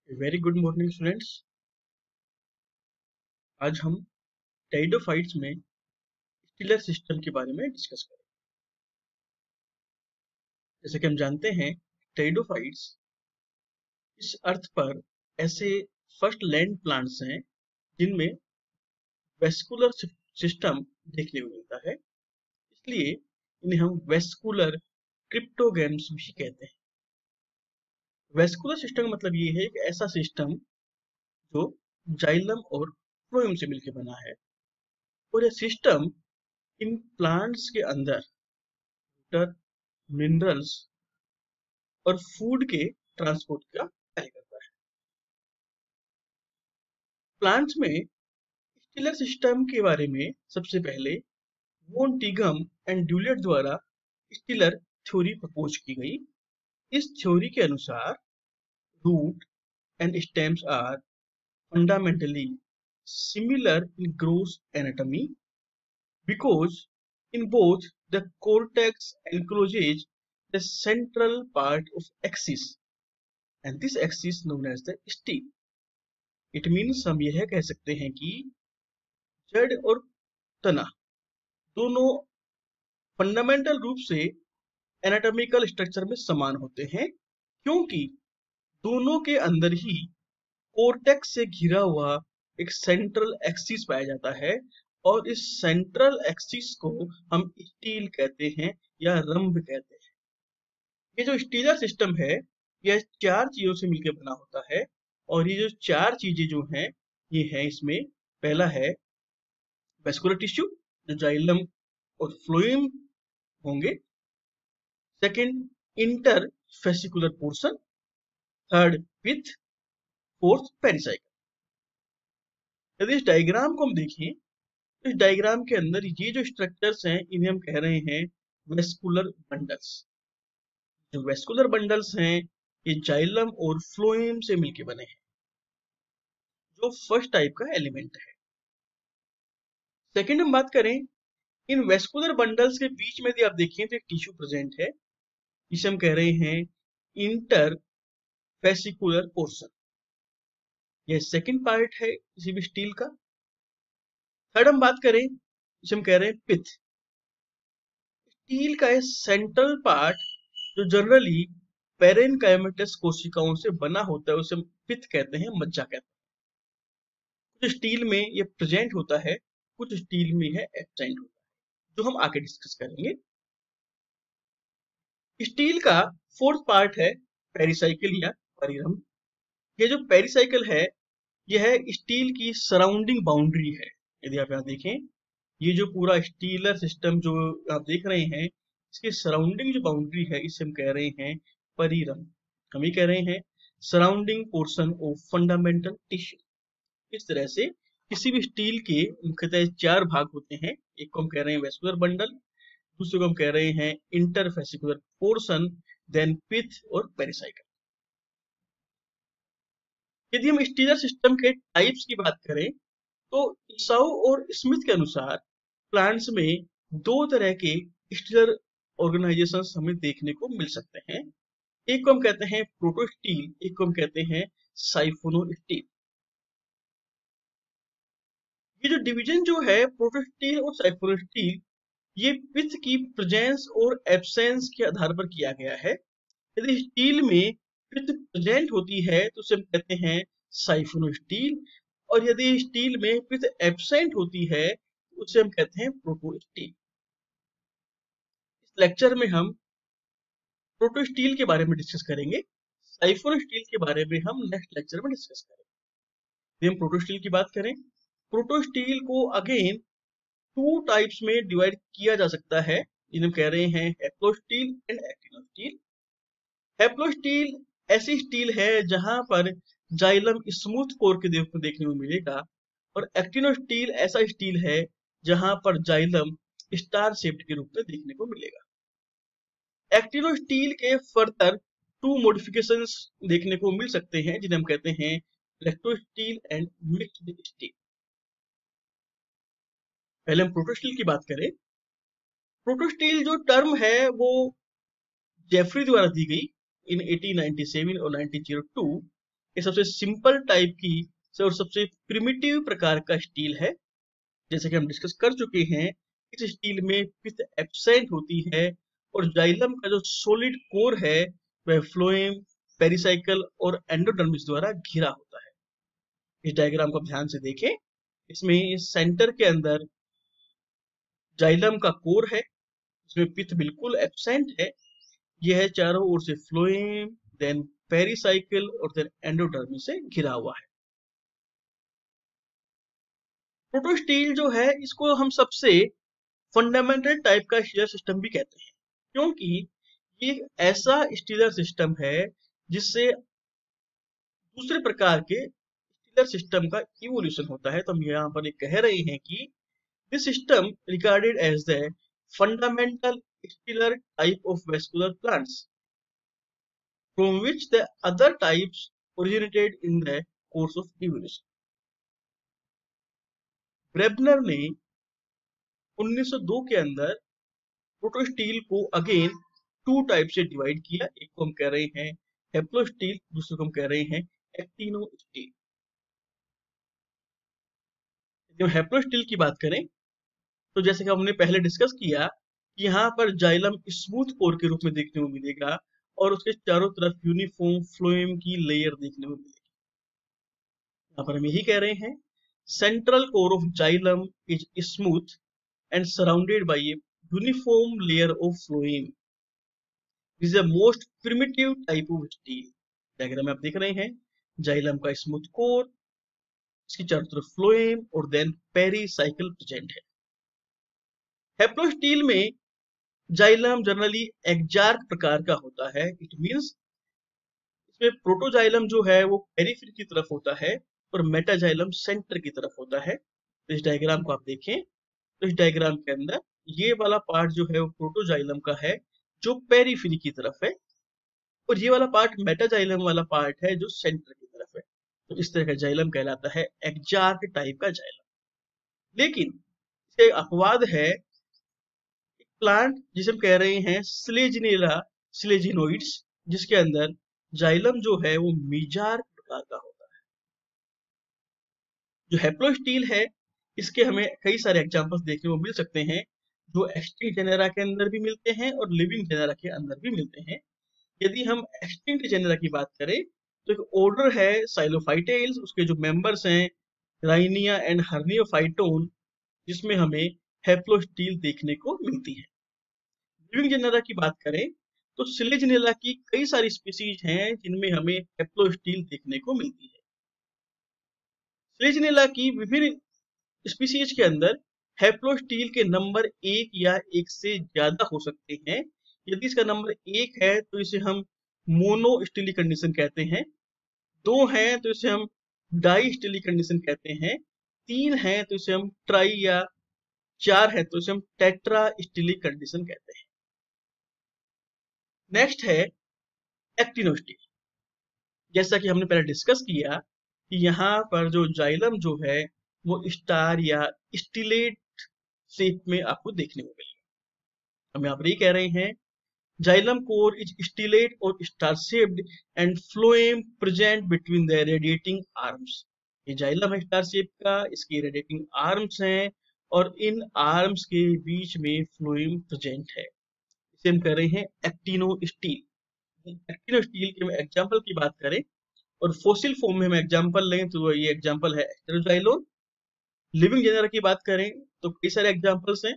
Very good morning students. आज हम टाइडोफाइट्स में स्टिलर सिस्टम के बारे में डिस्कस करेंगे। जैसे कि हम जानते हैं, टाइडोफाइट्स इस अर्थ पर ऐसे फर्स्ट लैंड प्लांट्स हैं जिनमें वेस्कुलर सिस्टम देखने को मिलता है। इसलिए इन्हें हम वेस्कुलर क्रिप्टोगेम्स भी कहते हैं। वेस्कुलर सिस्टम का मतलब ये है कि ऐसा सिस्टम जो जाइलम और फ्लोएम से मिलकर बना है, और यह सिस्टम इन प्लांट्स के अंदर मिनरल्स और फूड के ट्रांसपोर्ट का कार्य करता है। प्लांट्स में स्टिलर सिस्टम के बारे में सबसे पहले वोन टिगम एंड ड्यूलेट द्वारा स्टिलर थ्योरी प्रपोज की गई। इस थ्योरी के अनुसार root and stems are fundamentally similar in growth anatomy because in both the cortex encloses the central part of axis and this axis known as the stem. It means हम यह कह सकते हैं कि जड़ और तना दोनों फंडामेंटल रूप से एनाटॉमिकल स्ट्रक्चर में समान होते हैं, क्योंकि दोनों के अंदर ही कोर्टेक्स से घिरा हुआ एक सेंट्रल एक्सिस पाया जाता है, और इस सेंट्रल एक्सिस को हम स्टील कहते हैं या रंभ कहते हैं। ये जो स्टीलर सिस्टम है यह चार चीजों से मिलकर बना होता है, और ये जो चार चीजें जो हैं ये हैं इसमें पहला है वेस्कुलर टिश्यू जो जाइलम और फ्लोएम होंगे, second interfascicular portion, third pith, fourth pericycle. यदि इस डायग्राम को हम देखें तो इस डायग्राम के अंदर ये जो स्ट्रक्चर्स हैं इन्हें हम कह रहे हैं वेस्कुलर बंडल्स। जो वेस्कुलर बंडल्स हैं ये जाइलम और फ्लोएम से मिलकर बने हैं, जो फर्स्ट टाइप का एलिमेंट है। सेकंड हम बात करें, इन वेस्कुलर बंडल्स के बीच में यदि आप देखें तो एक टिश्यू प्रेजेंट है, इसे हम कह रहे हैं इंटर फेसिकुलर पोर्शन। यह सेकंड पार्ट है किसी भी स्टील का। थर्ड हम बात करें, इसे हम कह रहे हैं पिथ। स्टील का सेंट्रल पार्ट जो जनरली पेरेनकाइमेटस कोशिकाओं से बना होता है उसे हम पिथ कहते हैं, मज्जा कहते हैं। कुछ स्टील में ये प्रेजेंट होता है, कुछ स्टील में है एब्सेंट होता है, जो हम आगे डिस्कस करेंगे। स्टील का फोर्थ पार्ट है पेरिसाइकिल या परिरंभ। ये जो पेरिसाइकिल है यह स्टील की सराउंडिंग बाउंड्री है। यदि आप यहाँ देखें, ये जो पूरा स्टीलर सिस्टम जो आप देख रहे हैं इसकी सराउंडिंग जो बाउंड्री है इसे हम कह रहे हैं परिरंभ। हम ये कह रहे हैं surrounding portion of fundamental tissue. इस तरह से किसी भी स्टील के मुख्यतः चार भाग होते हैं। एक को हम कह रहे हैं वेस्कुलर बंडल, दूसरे को हम कह रहे हैं इंटरफेसिकुलर पोर्शन, देन पिथ और पेरिसाइकल। यदि हम स्टीलर सिस्टम के टाइप्स की बात करें तो ईसाऊ और स्मिथ के अनुसार प्लांट्स में दो तरह के स्टीलर ऑर्गेनाइजेशंस हमें देखने को मिल सकते हैं। एक को हम कहते हैं प्रोटोस्टील, एक को हम कहते हैं साइफोनोस्टील। ये जो डिवीजन जो है प्रोटोस्टील और साइफोनोस्टील, ये पिथ की प्रेजेंस और एब्सेंस के आधार पर किया गया है। यदि स्टील में पिथ प्रेजेंट होती है तो उसे हम कहते हैं साइफोनोस्टील, और यदि स्टील में पिथ एब्सेंट होती है तो उसे हम कहते हैं प्रोटोस्टील। इस लेक्चर में हम प्रोटोस्टील के बारे में डिस्कस करेंगे, साइफोनोस्टील के बारे में हम नेक्स्ट लेक्चर में डिस्कस करेंगे। हम प्रोटोस्टील की बात करें, प्रोटोस्टील को अगेन टू टाइप्स में डिवाइड किया जा सकता है, जिन्हें कह रहे हैं हैप्लोस्टील एंड एक्टिनोस्टील। हैप्लोस्टील ऐसी स्टील है जहां पर जाइलम स्मूथ कोर के रूप में देखने को मिलेगा, और एक्टिनोस्टील ऐसा स्टील है जहां पर जाइलम स्टार शेप्ड के रूप में देखने को मिलेगा। एक्टिनोस्टील के फर्दर टू मॉडिफिकेशंस देखने को मिल सकते हैं, जिन्हें हम कहते हैं इलेक्ट्रोस्टील एंड मिक्स्ड स्टील। पहले हम प्रोटोस्टील की बात करें। प्रोटोस्टील जो टर्म है वो जेफरी द्वारा दी गई इन 1897 और 1902। ये सबसे सिंपल टाइप की और सबसे प्रिमिटिव प्रकार का स्टील है। जैसे कि हम डिस्कस कर चुके हैं, इस स्टील में पित्त एब्सेंट होती है और जाइलम का जो सॉलिड कोर है वह फ्लोएम, पेरिसाइकल और एंडोडर्मिस द्वारा घिरा होता है। इस डायग्राम को ध्यान से देखें। इसमें सेंटर के अंदर जाइलम का कोर है, इसमें पित्त बिल्कुल एब्सेंट है। यह चारों ओर से फ्लोएम, देन पेरिसाइकल और देन एंडोडर्मिस से घिरा हुआ है। प्रोटोस्टील जो है, इसको हम सबसे फंडामेंटल टाइप का स्टीलर सिस्टम भी कहते हैं, क्योंकि ये ऐसा स्टीलर सिस्टम है जिससे दूसरे प्रकार के स्टीलर सिस्टम का इवोल्यूशन होता है। तो हम यहाँ पर कह रहे हैं कि this system regarded as the fundamental stelar type of vascular plants from which the other types originated in the course of evolution. Brebner ने 1902 के अंदर प्रोटोस्टील को अगेन टू टाइप से डिवाइड किया। एक को हम कह रहे हैं हेप्लोस्टील, दूसरे को हम कह रहे हैं एक्टिनोस्टील। जब हेप्लोस्टील की बात करें तो जैसे कि हमने पहले डिस्कस किया कि यहाँ पर जाइलम स्मूथ कोर के रूप में देखने को मिलेगा और उसके चारों तरफ यूनिफॉर्म फ्लोएम की लेयर देखने को मिलेगी। यहाँ पर हम यही कह रहे हैं, central core of xylem is smooth and surrounded by a uniform layer of phloem. This is the most primitive type of steel. Diagram में आप देख रहे हैं जाइलम का स्मूथ कोर, इसकी चारों तरफ फ्लोएम और देन पेरिसाइकल प्रेजेंट है। हेप्लोस्टील में जाइलम जनरली एक्जार्क प्रकार का होता है। इट मींस इसमें प्रोटोजाइलम जो है वो पेरिफेरी की तरफ होता है और मेटाजाइलम सेंटर की तरफ होता है। तो इस डायग्राम को आप देखें तो इस डायग्राम के अंदर ये वाला पार्ट जो है वो प्रोटोजाइलम का है जो पेरिफेरी की तरफ है, और ये वाला पार्ट मेटाजाइलम वाला पार्ट है जो सेंटर की तरफ है। तो इस तरह का जाइलम कहलाता है एक्जार्क टाइप का जाइलम। लेकिन इसका अपवाद है एक प्लांट जिसे हम कह रहे हैं स्लेजिनेला स्लेजिनोइड्स, जिसके अंदर जाइलम जो है वो मीजार्क प्रकार का होता है। जो हेप्लोस्टील है, इसके हमें कई सारे एग्जांपल्स देखने को मिल सकते हैं जो एक्सटिंक्ट जेनेरा के अंदर भी मिलते हैं और लिविंग जेनेरा के अंदर भी मिलते हैं। यदि हम एक्सटिंक्ट जेनेरा की बात करें तो एक ऑर्डर है साइलोफाइटेल्स, उसके जो मेंबर्स हैं राइनिया एंड हर्नियोफाइटोन, जिसमें हमें हेप्लोस्टील देखने को मिलती है। लिविंग जेनेरा की बात करें तो सिलेजिनेला की कई सारी स्पीसीज हैं जिनमें हमें हेप्लोस्टील देखने को मिलती है। सिलेजिनेला की विभिन्न स्पीसीज के अंदर हेप्लोस्टील के नंबर एक या एक से ज्यादा हो सकते हैं। यदि इसका नंबर एक है तो इसे हम मोनोस्टिली कंडीशन कहते हैं, दो है तो इसे हम डाई स्टिली कंडीशन कहते हैं, तीन है तो इसे हम ट्राई या चार है तो इसे हम टेट्रा स्टिली कंडीशन कहते हैं। नेक्स्ट है एक्टिनोस्टिल। जैसा कि हमने पहले डिस्कस किया कि यहाँ पर जो जाइलम जो है वो स्टार या स्टिलेट शेप में आपको देखने को मिलेगा। हम यहाँ पर ये कह रहे हैं जाइलम कोर इज स्टिलेट और star shaped and phloem present between the radiating arms. ये जाइलम है स्टार शेप का, इसके रेडिएटिंग आर्म्स हैं और इन आर्म्स के बीच में फ्लोएम प्रेजेंट है। इसे हम कह रहे हैं एक्टिनोस्टील। एक्टिनोस्टील के एग्जाम्पल की बात करें और फोसिल फॉर्म में हम एग्जाम्पल लें तो ये एग्जाम्पल है एस्टेरोजाइलोन। लिविंग जेनेरा की बात करें तो कई सारे एग्जाम्पल्स हैं।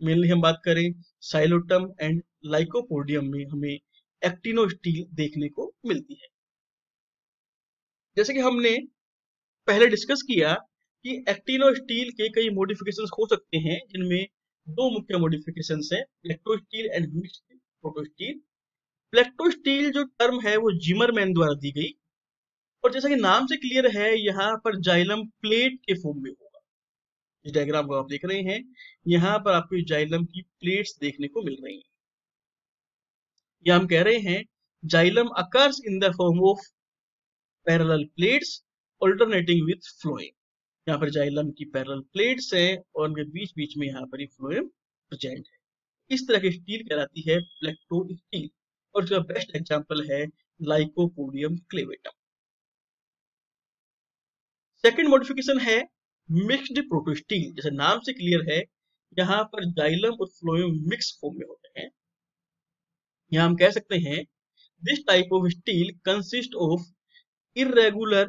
मेनली हम बात करें साइलोटम एंड लाइकोपोडियम में हमें एक्टिनोस्टील देखने को मिलती है। जैसे कि हमने पहले डिस्कस किया कि एक्टिनोस्टील के कई मॉडिफिकेशंस हो सकते हैं, जिनमें दो मुख्य मॉडिफिकेशंस हैं, प्लेक्टोस्टील एंड मिक्स्ड प्रोटोस्टील। प्लेक्टोस्टील जो टर्म है वो जिमरमैन द्वारा दी गई, और जैसा कि नाम से क्लियर है यहाँ पर जाइलम प्लेट के फॉर्म में होगा। इस डायग्राम को आप देख रहे हैं, यहाँ पर आपको जाइलम की प्लेट्स देखने को मिल रही हैं। या हम कह रहे हैं xylem occurs in the form of parallel plates alternating with phloem. यहाँ पर जाइलम की पैरेलल प्लेट्स हैं और उनके बीच बीच में यहाँ पर ही फ्लोएम प्रेजेंट है। इस तरह की स्टील कहलाती है प्लेक्टो स्टील, और उसका बेस्ट एग्जांपल है लाइकोपोडियम क्लेवेटम। सेकंड मॉडिफिकेशन है मिक्स्ड प्रोटोस्टील। जैसे नाम से क्लियर है, यहाँ पर जाइलम और फ्लोएम मिक्स फॉर्म में होते हैं। यहाँ हम कह सकते हैं this type of steel consist of irregular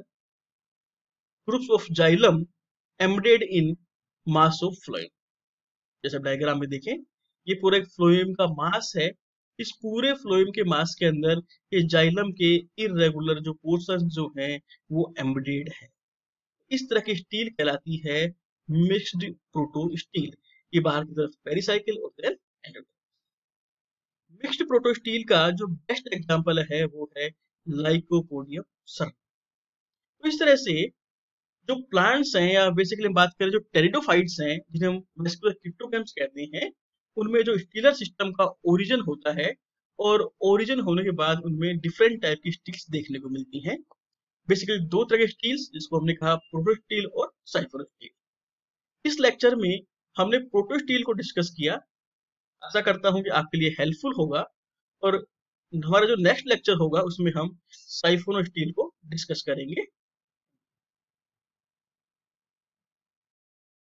groups of xylem embedded in mass of phloem। जैसे डायग्राम में देखें, ये पूरा एक फ्लोएम का मास है। इस पूरे फ्लोएम के मास के अंदर ये जाइलम के इरेगुलर जो पोर्शन जो हैं वो एम्बेडेड है। इस तरह की स्टील कहलाती है मिक्स्ड प्रोटो स्टील। ये बाहर की तरफ पेरिसाइकिल और फिर एंडोडर्म। मिक्स्ड प्रोटो स्टील का जो बेस्ट एग्जांपल है वो है लाइकोपोडियम सर। तो इस तरह से जो प्लांट्स हैं, या बेसिकली हम बात करें जो टेरिडोफाइट्स हैं, जिन्हें हम वेस्कुलर क्रिप्टोगैम्स कहते हैं, उनमें जो स्टीलर सिस्टम का ओरिजिन होता है, और ओरिजिन होने के बाद उनमें डिफरेंट टाइप की स्टील्स देखने को मिलती हैं। बेसिकली दो तरह के स्टील्स, जिसको हमने कहा प्रोटो स्टील और साइफर स्टील। इस लेक्चर में हमने प्रोटो स्टील को डिस्कस किया। आशा करता हूँ कि आपके लिए हेल्पफुल होगा, और हमारा जो नेक्स्ट लेक्चर होगा उसमें हम साइफोनो स्टील को डिस्कस करेंगे।